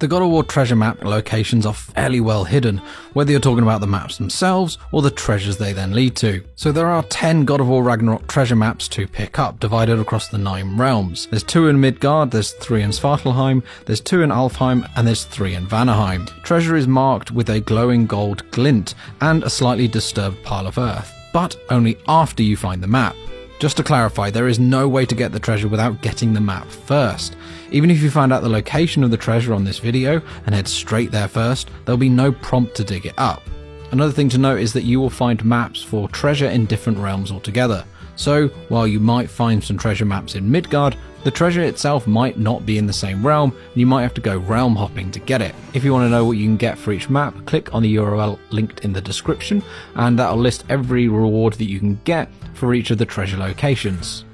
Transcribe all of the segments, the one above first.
The God of War treasure map locations are fairly well hidden, whether you're talking about the maps themselves or the treasures they then lead to. So there are 10 God of War Ragnarok treasure maps to pick up, divided across the 9 realms. There's 2 in Midgard, there's 3 in Svartalheim, there's 2 in Alfheim, and there's 3 in Vanaheim. Treasure is marked with a glowing gold glint and a slightly disturbed pile of earth, but only after you find the map. Just to clarify, there is no way to get the treasure without getting the map first. Even if you find out the location of the treasure on this video and head straight there first, there'll be no prompt to dig it up. Another thing to note is that you will find maps for treasure in different realms altogether. So, while you might find some treasure maps in Midgard, the treasure itself might not be in the same realm, and you might have to go realm hopping to get it. If you want to know what you can get for each map, click on the URL linked in the description, and that'll list every reward that you can get for each of the treasure locations.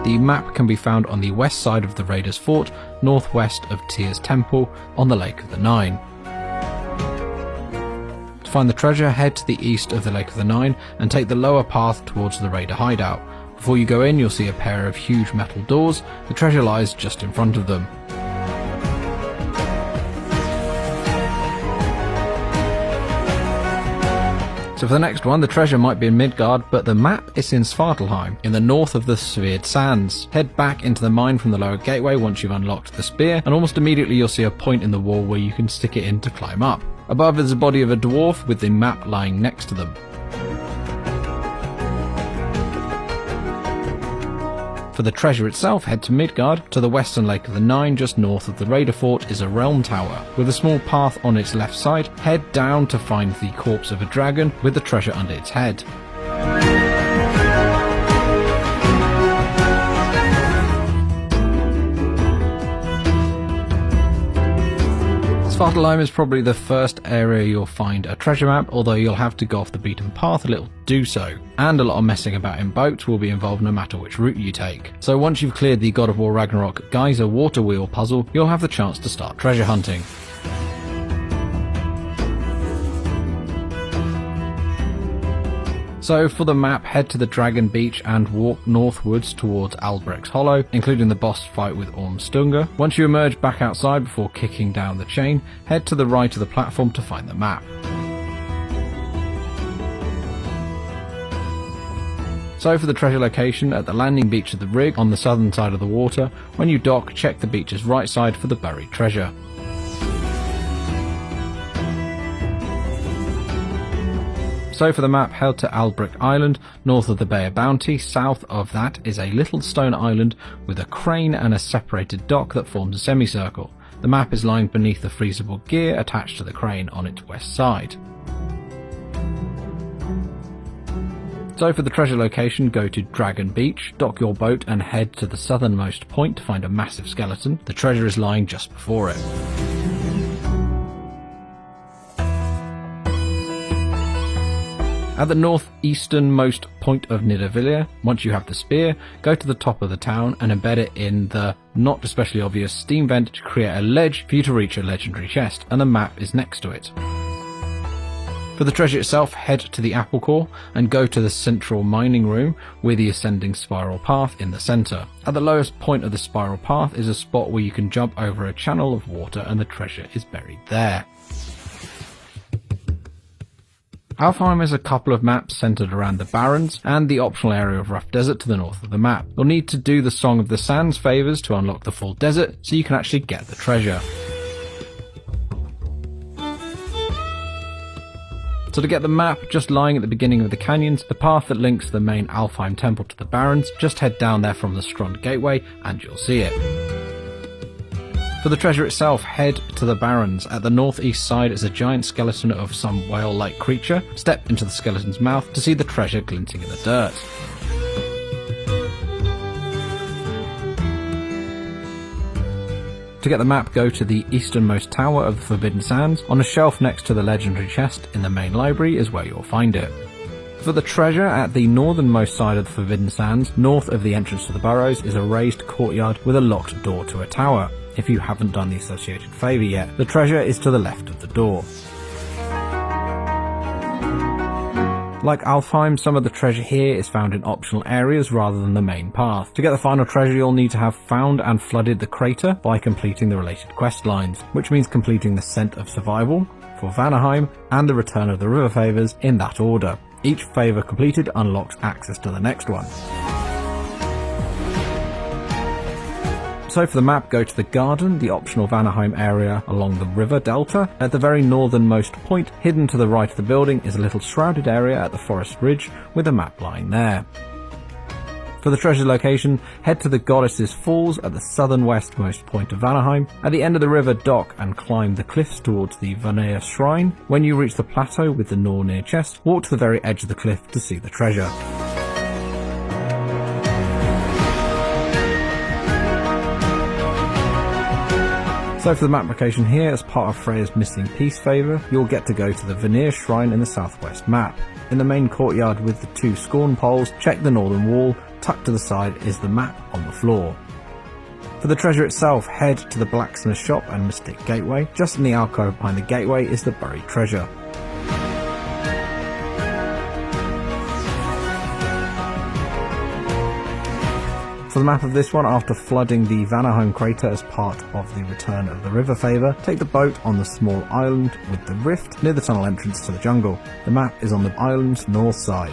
The map can be found on the west side of the Raiders' Fort, northwest of Tyr's Temple, on the Lake of the Nine. To find the treasure, head to the east of the Lake of the Nine and take the lower path towards the Raider hideout. Before you go in, you'll see a pair of huge metal doors. The treasure lies just in front of them. So for the next one, the treasure might be in Midgard, but the map is in Svartalheim, in the north of the Severed Sands. Head back into the mine from the lower gateway once you've unlocked the spear, and almost immediately you'll see a point in the wall where you can stick it in to climb up. Above is the body of a dwarf with the map lying next to them. For the treasure itself, head to Midgard. To the western Lake of the Nine, just north of the Raider Fort, is a realm tower. With a small path on its left side, head down to find the corpse of a dragon with the treasure under its head. Svartalheim is probably the first area you'll find a treasure map, although you'll have to go off the beaten path a little to do so, and a lot of messing about in boats will be involved no matter which route you take. So once you've cleared the God of War Ragnarok Geyser water wheel puzzle, you'll have the chance to start treasure hunting. So for the map, head to the Dragon Beach and walk northwards towards Albrecht's Hollow, including the boss fight with Ormstunga. Once you emerge back outside before kicking down the chain, head to the right of the platform to find the map. So for the treasure location, at the landing beach of the rig on the southern side of the water, when you dock, check the beach's right side for the buried treasure. So for the map, head to Albrecht Island, north of the Bay of Bounty. South of that is a little stone island with a crane and a separated dock that forms a semicircle. The map is lying beneath the freezable gear attached to the crane on its west side. So for the treasure location, go to Dragon Beach, dock your boat and head to the southernmost point to find a massive skeleton. The treasure is lying just before it. At the northeasternmost point of Nidavellir, once you have the spear, go to the top of the town and embed it in the not especially obvious steam vent to create a ledge for you to reach a legendary chest, and the map is next to it. For the treasure itself, head to the Apple Core and go to the central mining room with the ascending spiral path in the centre. At the lowest point of the spiral path is a spot where you can jump over a channel of water and the treasure is buried there. Alfheim has a couple of maps centred around the Barrens and the optional area of Rough Desert to the north of the map. You'll need to do the Song of the Sands favours to unlock the full desert so you can actually get the treasure. So to get the map, just lying at the beginning of the canyons, the path that links the main Alfheim temple to the Barrens, just head down there from the Strond Gateway and you'll see it. For the treasure itself, head to the Barrens. At the northeast side is a giant skeleton of some whale-like creature. Step into the skeleton's mouth to see the treasure glinting in the dirt. To get the map, go to the easternmost tower of the Forbidden Sands. On a shelf next to the legendary chest in the main library is where you'll find it. For the treasure, at the northernmost side of the Forbidden Sands, north of the entrance to the burrows, is a raised courtyard with a locked door to a tower. If you haven't done the associated favour yet, the treasure is to the left of the door. Like Alfheim, some of the treasure here is found in optional areas rather than the main path. To get the final treasure, you'll need to have found and flooded the crater by completing the related quest lines, which means completing the Scent of Survival for Vanaheim and the Return of the River Favors in that order. Each favor completed unlocks access to the next one. So for the map, go to the garden, the optional Vanaheim area along the river delta. At the very northernmost point, hidden to the right of the building, is a little shrouded area at the forest ridge with a map line there. For the treasure location, head to the Goddess's Falls at the southern westmost point of Vanaheim. At the end of the river, dock and climb the cliffs towards the Vanea Shrine. When you reach the plateau with the Nornir chest, walk to the very edge of the cliff to see the treasure. So for the map location here, as part of Freya's Missing Piece favour, you'll get to go to the Vanir Shrine in the southwest map. In the main courtyard with the 2 Scorn poles, check the northern wall. Tucked to the side is the map on the floor. For the treasure itself, head to the blacksmith shop and Mystic Gateway. Just in the alcove behind the gateway is the buried treasure. For the map of this one, after flooding the Vanaheim crater as part of the Return of the River Favor, take the boat on the small island with the rift near the tunnel entrance to the jungle. The map is on the island's north side.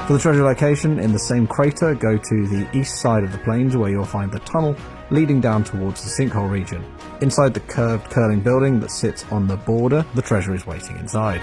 For the treasure location, in the same crater, go to the east side of the plains where you'll find the tunnel leading down towards the sinkhole region. Inside the curved curling building that sits on the border, the treasure is waiting inside.